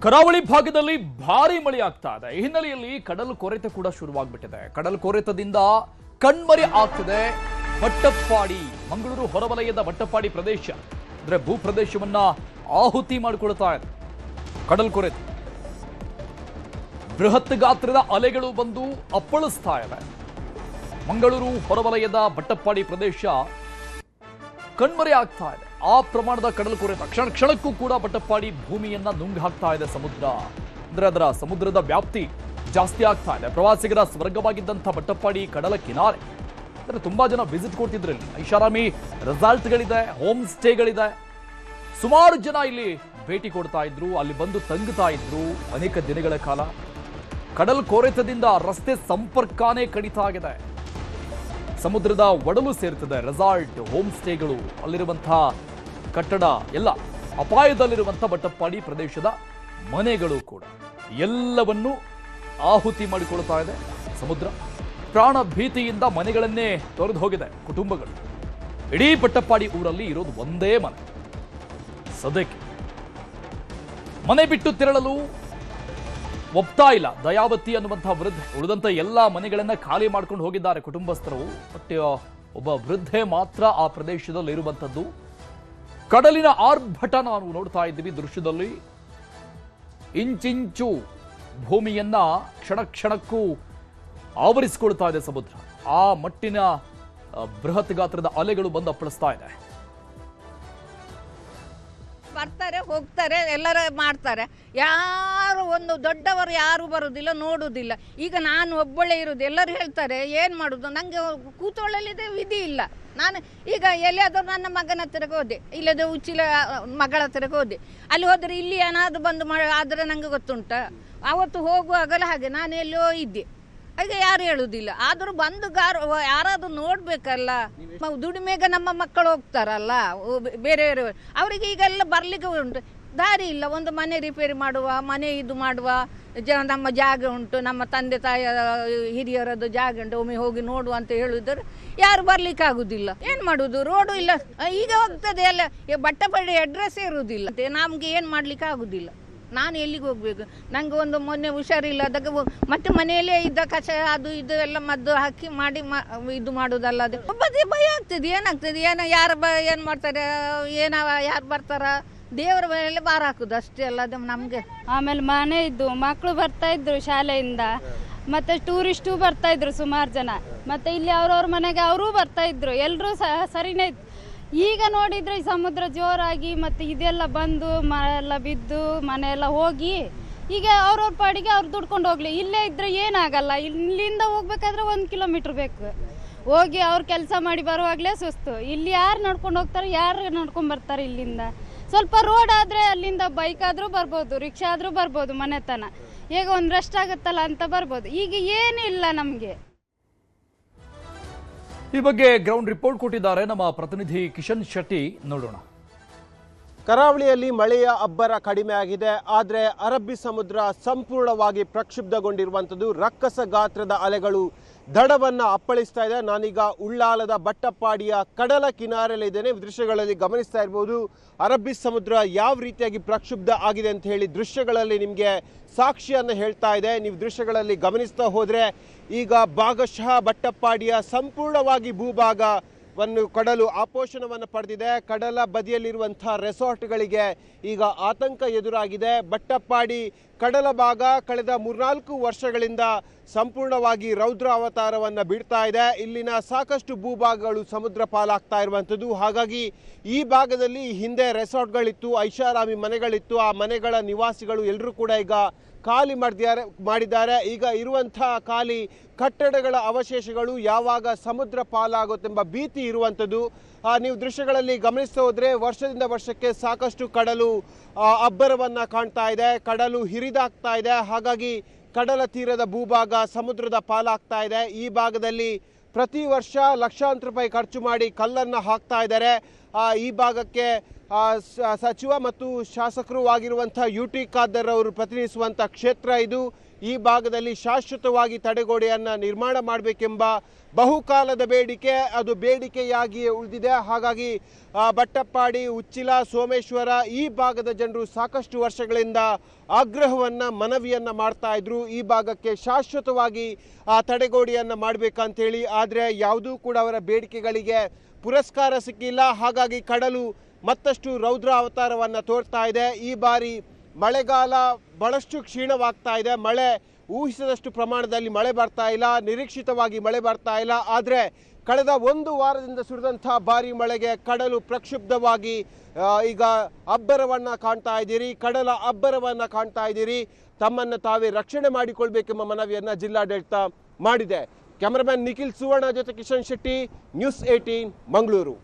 ಕರಾವಳಿ ಭಾಗದಲ್ಲಿ ಭಾರಿ ಮಳೆ ಆಗ್ತಾ ಇದೆ. ಈ ಹಿನ್ನೆಲೆಯಲ್ಲಿ ಕಡಲು ಕೊರೆತ ಕೂಡ ಶುರುವಾಗ್ಬಿಟ್ಟಿದೆ. ಕಡಲು ಕೊರೆತದಿಂದ ಕಣ್ಮರೆ ಆಗ್ತಿದೆ ಬಟ್ಟಪ್ಪಾಡಿ, ಮಂಗಳೂರು ಹೊರವಲಯದ ಬಟ್ಟಪ್ಪಾಡಿ ಪ್ರದೇಶ ಅಂದ್ರೆ ಭೂ ಪ್ರದೇಶವನ್ನ ಆಹುತಿ ಮಾಡಿಕೊಳ್ತಾ ಇದೆ ಕಡಲು ಕೊರೆತ. ಬೃಹತ್ ಗಾತ್ರದ ಅಲೆಗಳು ಬಂದು ಅಪ್ಪಳಿಸ್ತಾ ಇದೆ. ಮಂಗಳೂರು ಹೊರವಲಯದ ಬಟ್ಟಪ್ಪಾಡಿ ಪ್ರದೇಶ ಕಣ್ಮರೆ ಆಗ್ತಾ ಇದೆ. ಆ ಪ್ರಮಾಣದ ಕಡಲು ಕೊರೆತ ಕ್ಷಣ ಕ್ಷಣಕ್ಕೂ ಕೂಡ ಬಟ್ಟಪ್ಪಾಡಿ ಭೂಮಿಯನ್ನ ನುಂಗು ಹಾಕ್ತಾ ಇದೆ ಸಮುದ್ರ. ಅಂದ್ರೆ ಅದರ ಸಮುದ್ರದ ವ್ಯಾಪ್ತಿ ಜಾಸ್ತಿ ಆಗ್ತಾ ಇದೆ. ಪ್ರವಾಸಿಗರ ಸ್ವರ್ಗವಾಗಿದ್ದಂಥ ಬಟ್ಟಪ್ಪಾಡಿ ಕಡಲ ಕಿನಾರೆ ಅಂದ್ರೆ ತುಂಬಾ ಜನ ವಿಸಿಟ್ ಕೊಡ್ತಿದ್ರು. ಇಲ್ಲಿ ಐಷಾರಾಮಿ ರೆಸಾರ್ಟ್ಗಳಿದೆ, ಹೋಮ್ ಸ್ಟೇಗಳಿದೆ. ಸುಮಾರು ಜನ ಇಲ್ಲಿ ಭೇಟಿ ಕೊಡ್ತಾ ಇದ್ರು, ಅಲ್ಲಿ ಬಂದು ತಂಗುತ್ತಾ ಇದ್ರು ಅನೇಕ ದಿನಗಳ ಕಾಲ. ಕಡಲು ಕೊರೆತದಿಂದ ರಸ್ತೆ ಸಂಪರ್ಕನೇ ಕಡಿತಾ ಆಗಿದೆ. ಸಮುದ್ರದ ಒಡಲು ಸೇರ್ತದೆ. ರೆಸಾರ್ಟ್, ಹೋಮ್ ಸ್ಟೇಗಳು, ಅಲ್ಲಿರುವಂತಹ ಕಟ್ಟಡ ಎಲ್ಲ ಅಪಾಯದಲ್ಲಿರುವಂತಹ ಬಟ್ಟಪ್ಪಾಡಿ ಪ್ರದೇಶದ ಮನೆಗಳು ಕೂಡ ಎಲ್ಲವನ್ನೂ ಆಹುತಿ ಮಾಡಿಕೊಳ್ತಾ ಇದೆ ಸಮುದ್ರ. ಪ್ರಾಣ ಭೀತಿಯಿಂದ ಮನೆಗಳನ್ನೇ ತೊರೆದು ಹೋಗಿದೆ ಕುಟುಂಬಗಳು. ಇಡೀ ಬಟ್ಟಪ್ಪಾಡಿ ಊರಲ್ಲಿ ಇರೋದು ಒಂದೇ ಮನೆ. ಸದ್ಯಕ್ಕೆ ಮನೆ ಬಿಟ್ಟು ತೆರಳಲು ಒಪ್ತಾ ಇಲ್ಲ ದಯಾವತಿ ಅನ್ನುವಂತಹ ವೃದ್ಧೆ. ಉಳಿದಂತ ಎಲ್ಲ ಮನೆಗಳನ್ನ ಖಾಲಿ ಮಾಡ್ಕೊಂಡು ಹೋಗಿದ್ದಾರೆ ಕುಟುಂಬಸ್ಥರು. ಬಟ್ ಒಬ್ಬ ವೃದ್ಧೆ ಮಾತ್ರ ಆ ಪ್ರದೇಶದಲ್ಲಿ ಇರುವಂತದ್ದು. ಕಡಲಿನ ಆರ್ಭಟ ನಾವು ನೋಡ್ತಾ ಇದ್ದೀವಿ ದೃಶ್ಯದಲ್ಲಿ. ಇಂಚಿಂಚು ಭೂಮಿಯನ್ನ ಕ್ಷಣ ಕ್ಷಣಕ್ಕೂ ಆವರಿಸಿಕೊಳ್ತಾ ಇದೆ ಸಮುದ್ರ. ಆ ಮಟ್ಟಿನ ಬೃಹತ್ ಗಾತ್ರದ ಅಲೆಗಳು ಬಂದು ಅಪ್ಪಳಿಸ್ತಾ ಇದೆ. ಬರ್ತಾರೆ ಹೋಗ್ತಾರೆ ಎಲ್ಲರ ಮಾಡ್ತಾರೆ. ಯಾರು ಒಂದು ದೊಡ್ಡವರು ಯಾರು ಬರುವುದಿಲ್ಲ, ನೋಡುವುದಿಲ್ಲ. ಈಗ ನಾನು ಒಬ್ಬಳೇ ಇರೋದು. ಎಲ್ಲರೂ ಹೇಳ್ತಾರೆ ಏನು ಮಾಡೋದು, ನನಗೆ ಕೂತ್ಕೊಳ್ಳಲಿದೆ ವಿಧಿ ಇಲ್ಲ. ನಾನು ಈಗ ಎಲ್ಲಿಯಾದರೂ ನನ್ನ ಮಗನ ಹತ್ತಿರಕ್ಕೆ ಹೋದೆ, ಇಲ್ಲದ ಉಚ್ಚಿಲ ಮಗಳ ಹತ್ತಿರಕ್ಕೆ ಹೋದೆ. ಅಲ್ಲಿ ಹೋದರೆ ಇಲ್ಲಿ ಏನಾದರೂ ಬಂದು ಆದರೆ ನನಗೆ ಗೊತ್ತುಂಟ. ಆವತ್ತು ಹೋಗುವಾಗಲೂ ಹಾಗೆ ನಾನು ಎಲ್ಲೋ ಇದ್ದೆ. ಈಗ ಯಾರು ಹೇಳುವುದಿಲ್ಲ. ಆದರೂ ಬಂದು ಯಾರಾದರೂ ನೋಡಬೇಕಲ್ಲ. ದುಡಿಮೆಗೆ ನಮ್ಮ ಮಕ್ಕಳು ಹೋಗ್ತಾರಲ್ಲ ಬೇರೆಯವರು, ಅವರಿಗೆ ಈಗೆಲ್ಲ ಬರಲಿಕ್ಕೆ ಉಂಟು, ದಾರಿ ಇಲ್ಲ. ಒಂದು ಮನೆ ರಿಪೇರಿ ಮಾಡುವ, ಮನೆ ಇದು ಮಾಡುವ ನಮ್ಮ ಜಾಗ ಉಂಟು, ನಮ್ಮ ತಂದೆ ತಾಯಿಯ ಹಿರಿಯರದ್ದು ಜಾಗ ಉಂಟು, ಒಮ್ಮೆ ಹೋಗಿ ನೋಡುವ ಅಂತ ಹೇಳಿದರೆ ಯಾರು ಬರಲಿಕ್ಕೆ ಆಗುದಿಲ್ಲ. ಏನು ಮಾಡುವುದು, ರೋಡು ಇಲ್ಲ. ಈಗ ಹೋಗ್ತದೆ ಎಲ್ಲ. ಬಟ್ಟಪ್ಪಾಡಿ ಅಡ್ರೆಸ್ ಇರುವುದಿಲ್ಲ. ನಮಗೆ ಏನು ಮಾಡಲಿಕ್ಕೆ ಆಗುದಿಲ್ಲ. ನಾನು ಎಲ್ಲಿಗೆ ಹೋಗಬೇಕು? ನನಗೆ ಒಂದು ಮೊನ್ನೆ ಹುಷಾರಿಲ್ಲ, ಅದಕ್ಕೆ ಮತ್ತೆ ಮನೆಯಲ್ಲೇ ಇದ್ದ ಕಷಾಯ ಅದು ಇದು ಎಲ್ಲ ಮದ್ದು ಹಾಕಿ ಮಾಡಿ ಇದು ಮಾಡೋದಲ್ಲದೆ ಒಬ್ಬದೇ ಭಯ ಆಗ್ತದೆ. ಏನಾಗ್ತದೆ, ಯಾರು ಏನು ಮಾಡ್ತಾರೆ, ಯಾರು ಬರ್ತಾರ, ದೇವರ ಮೇಲೆ ಭಾರ ಹಾಕುದು ಅಷ್ಟೇ ಅಲ್ಲದೆ ನಮಗೆ. ಆಮೇಲೆ ಮನೆ ಇದ್ದು ಮಕ್ಕಳು ಬರ್ತಾ ಇದ್ರು ಶಾಲೆಯಿಂದ, ಮತ್ತೆ ಟೂರಿಸ್ಟು ಬರ್ತಾ ಇದ್ರು ಸುಮಾರು ಜನ. ಮತ್ತೆ ಇಲ್ಲಿ ಅವ್ರವ್ರ ಮನೆಗೆ ಅವರೂ ಬರ್ತಾ ಇದ್ರು. ಎಲ್ಲರೂ ಸರಿನೇ ಇತ್ತು. ಈಗ ನೋಡಿದ್ರೆ ಈ ಸಮುದ್ರ ಜೋರಾಗಿ ಮತ್ತೆ ಇದೆಲ್ಲ ಬಂದು ಎಲ್ಲ ಬಿದ್ದು ಮನೆ ಎಲ್ಲ ಹೋಗಿ ಈಗ ಅವ್ರವ್ರ ಪಾಡಿಗೆ ಅವ್ರು ದುಡ್ಕೊಂಡು ಹೋಗ್ಲಿ. ಇಲ್ಲೇ ಇದ್ರೆ ಏನಾಗಲ್ಲ. ಇಲ್ಲಿಂದ ಹೋಗ್ಬೇಕಾದ್ರೆ 1 ಕಿಲೋಮೀಟರ್ ಬೇಕು. ಹೋಗಿ ಅವ್ರು ಕೆಲಸ ಮಾಡಿ ಬರುವಾಗಲೇ ಸುಸ್ತು. ಇಲ್ಲಿ ಯಾರು ನಡ್ಕೊಂಡು ಹೋಗ್ತಾರೆ, ಯಾರು ನಡ್ಕೊಂಡು ಬರ್ತಾರೆ ಇಲ್ಲಿಂದ? ಸ್ವಲ್ಪ ರೋಡ್ ಆದರೆ ಅಲ್ಲಿಂದ ಬೈಕ್ ಆದರೂ ಬರ್ಬೋದು, ರಿಕ್ಷಾ ಆದರೂ ಬರ್ಬೋದು ಮನೆ ತನ. ಈಗ ಒಂದು ರೆಸ್ಟ್ ಆಗುತ್ತಲ್ಲ ಅಂತ ಬರ್ಬೋದು. ಈಗ ಏನಿಲ್ಲ ನಮಗೆ. ಈ ಬಗ್ಗೆ ಗ್ರೌಂಡ್ ರಿಪೋರ್ಟ್ ಕೊಟ್ಟಿದ್ದಾರೆ ನಮ್ಮ ಪ್ರತಿನಿಧಿ ಕಿಶನ್ ಶೆಟ್ಟಿ. ನೋಡೋಣ. ಕರಾವಳಿಯಲ್ಲಿ ಮಳೆಯ ಅಬ್ಬರ ಕಡಿಮೆ ಆಗಿದೆ. ಆದರೆ ಅರಬ್ಬಿ ಸಮುದ್ರ ಸಂಪೂರ್ಣವಾಗಿ ಪ್ರಕ್ಷುಬ್ಧಗೊಂಡಿರುವಂಥದ್ದು. ರಕ್ಕಸ ಗಾತ್ರದ ಅಲೆಗಳು ದಡವನ್ನು ಅಪ್ಪಳಿಸ್ತಾ ಇದೆ. ನಾನೀಗ ಉಳ್ಳಾಲದ ಬಟ್ಟಪ್ಪಾಡಿಯ ಕಡಲ ಕಿನಾರೆಯಲ್ಲಿದ್ದೇನೆ. ದೃಶ್ಯಗಳಲ್ಲಿ ಗಮನಿಸ್ತಾ ಇರ್ಬೋದು ಅರಬ್ಬಿ ಸಮುದ್ರ ಯಾವ ರೀತಿಯಾಗಿ ಪ್ರಕ್ಷುಬ್ಧ ಆಗಿದೆ ಅಂತ ಹೇಳಿ ದೃಶ್ಯಗಳಲ್ಲಿ ನಿಮಗೆ ಸಾಕ್ಷಿಯನ್ನು ಹೇಳ್ತಾ ಇದೆ. ನೀವು ದೃಶ್ಯಗಳಲ್ಲಿ ಗಮನಿಸ್ತಾ ಹೋದರೆ ಈಗ ಭಾಗಶಃ ಬಟ್ಟಪ್ಪಾಡಿಯ ಸಂಪೂರ್ಣವಾಗಿ ಭೂಭಾಗವನ್ನು ಕಡಲು ಆಪೋಷಣವನ್ನು ಪಡೆದಿದೆ. ಕಡಲ ಬದಿಯಲ್ಲಿರುವಂಥ ರೆಸಾರ್ಟ್ಗಳಿಗೆ ಈಗ ಆತಂಕ ಎದುರಾಗಿದೆ. ಬಟ್ಟಪ್ಪಾಡಿ ಕಡಲ ಭಾಗ ಕಳೆದ 3-4 ವರ್ಷಗಳಿಂದ ಸಂಪೂರ್ಣವಾಗಿ ರೌದ್ರ ಅವತಾರವನ್ನು ಬಿಡ್ತಾ ಇದೆ. ಇಲ್ಲಿನ ಸಾಕಷ್ಟು ಭೂಭಾಗಗಳು ಸಮುದ್ರ ಪಾಲಾಗ್ತಾ ಇರುವಂಥದ್ದು. ಹಾಗಾಗಿ ಈ ಭಾಗದಲ್ಲಿ ಹಿಂದೆ ರೆಸಾರ್ಟ್ಗಳಿತ್ತು, ಐಷಾರಾಮಿ ಮನೆಗಳಿತ್ತು. ಆ ಮನೆಗಳ ನಿವಾಸಿಗಳು ಎಲ್ಲರೂ ಕೂಡ ಈಗ ಖಾಲಿ ಮಾಡಿದ್ದಾರೆ. ಈಗ ಇರುವಂಥ ಖಾಲಿ ಕಟ್ಟಡಗಳ ಅವಶೇಷಗಳು ಯಾವಾಗ ಸಮುದ್ರ ಪಾಲಾಗುತ್ತೆಂಬ ಭೀತಿ ಇರುವಂಥದ್ದು. ನೀವು ದೃಶ್ಯಗಳಲ್ಲಿ ಗಮನಿಸ್ತಾ ಹೋದರೆ ವರ್ಷದಿಂದ ವರ್ಷಕ್ಕೆ ಸಾಕಷ್ಟು ಕಡಲು ಅಬ್ಬರವನ್ನು ಕಾಣ್ತಾ ಇದೆ. ಕಡಲು ಹಿರಿದಾಗ್ತಾ ಇದೆ. ಹಾಗಾಗಿ ಕಡಲ ತೀರದ ಭೂಭಾಗ ಸಮುದ್ರದ ಪಾಲಾಗ್ತಾ ಇದೆ. ಈ ಭಾಗದಲ್ಲಿ ಪ್ರತಿ ವರ್ಷ ಲಕ್ಷಾಂತರ ರೂಪಾಯಿ ಖರ್ಚು ಮಾಡಿ ಕಲ್ಲನ್ನು ಹಾಕ್ತಾ ಇದ್ದಾರೆ. ಈ ಭಾಗಕ್ಕೆ ಸಚಿವ ಮತ್ತು ಶಾಸಕರು ಆಗಿರುವಂಥ UT ಖಾದರ್ ಅವರು ಪ್ರತಿನಿಧಿಸುವಂಥ ಕ್ಷೇತ್ರ ಇದು. ಈ ಭಾಗದಲ್ಲಿ ಶಾಶ್ವತವಾಗಿ ತಡೆಗೋಡೆಯನ್ನು ನಿರ್ಮಾಣ ಮಾಡಬೇಕೆಂಬ ಬಹುಕಾಲದ ಬೇಡಿಕೆ ಅದು ಬೇಡಿಕೆಯಾಗಿಯೇ ಉಳಿದಿದೆ. ಹಾಗಾಗಿ ಬಟ್ಟಪ್ಪಾಡಿ, ಉಚ್ಚಿಲ, ಸೋಮೇಶ್ವರ ಈ ಭಾಗದ ಜನರು ಸಾಕಷ್ಟು ವರ್ಷಗಳಿಂದ ಆಗ್ರಹವನ್ನು ಮನವಿಯನ್ನು ಮಾಡ್ತಾ ಇದ್ರು ಈ ಭಾಗಕ್ಕೆ ಶಾಶ್ವತವಾಗಿ ತಡೆಗೋಡೆಯನ್ನು ಮಾಡಬೇಕಂತೇಳಿ. ಆದರೆ ಯಾವುದೂ ಕೂಡ ಅವರ ಬೇಡಿಕೆಗಳಿಗೆ ಪುರಸ್ಕಾರ ಸಿಕ್ಕಿಲ್ಲ. ಹಾಗಾಗಿ ಕಡಲು ಮತ್ತಷ್ಟು ರೌದ್ರ ಅವತಾರವನ್ನು ತೋರ್ತಾ ಇದೆ. ಈ ಬಾರಿ ಮಳೆಗಾಲ ಬಹಳಷ್ಟು ಕ್ಷೀಣವಾಗ್ತಾ ಇದೆ. ಮಳೆ ಊಹಿಸಿದಷ್ಟು ಪ್ರಮಾಣದಲ್ಲಿ ಮಳೆ ಬರ್ತಾ ಇಲ್ಲ, ನಿರೀಕ್ಷಿತವಾಗಿ ಮಳೆ ಬರ್ತಾ ಇಲ್ಲ. ಆದರೆ ಕಳೆದ ಒಂದು ವಾರದಿಂದ ಸುರಿದಂಥ ಭಾರಿ ಮಳೆಗೆ ಕಡಲು ಪ್ರಕ್ಷುಬ್ಧವಾಗಿ ಈಗ ಅಬ್ಬರವನ್ನು ಕಾಣ್ತಾ ಇದ್ದೀರಿ, ಕಡಲ ಅಬ್ಬರವನ್ನು ಕಾಣ್ತಾ ಇದ್ದೀರಿ. ತಮ್ಮನ್ನು ತಾವೇ ರಕ್ಷಣೆ ಮಾಡಿಕೊಳ್ಬೇಕೆಂಬ ಮನವಿಯನ್ನು ಜಿಲ್ಲಾಡಳಿತ ಮಾಡಿದೆ. ಕ್ಯಾಮರಾಮನ್ ನಿಖಿಲ್ ಸುವರ್ಣ ಜೊತೆ ಕಿಶನ್ ಶೆಟ್ಟಿ, ನ್ಯೂಸ್ 18 ಮಂಗಳೂರು.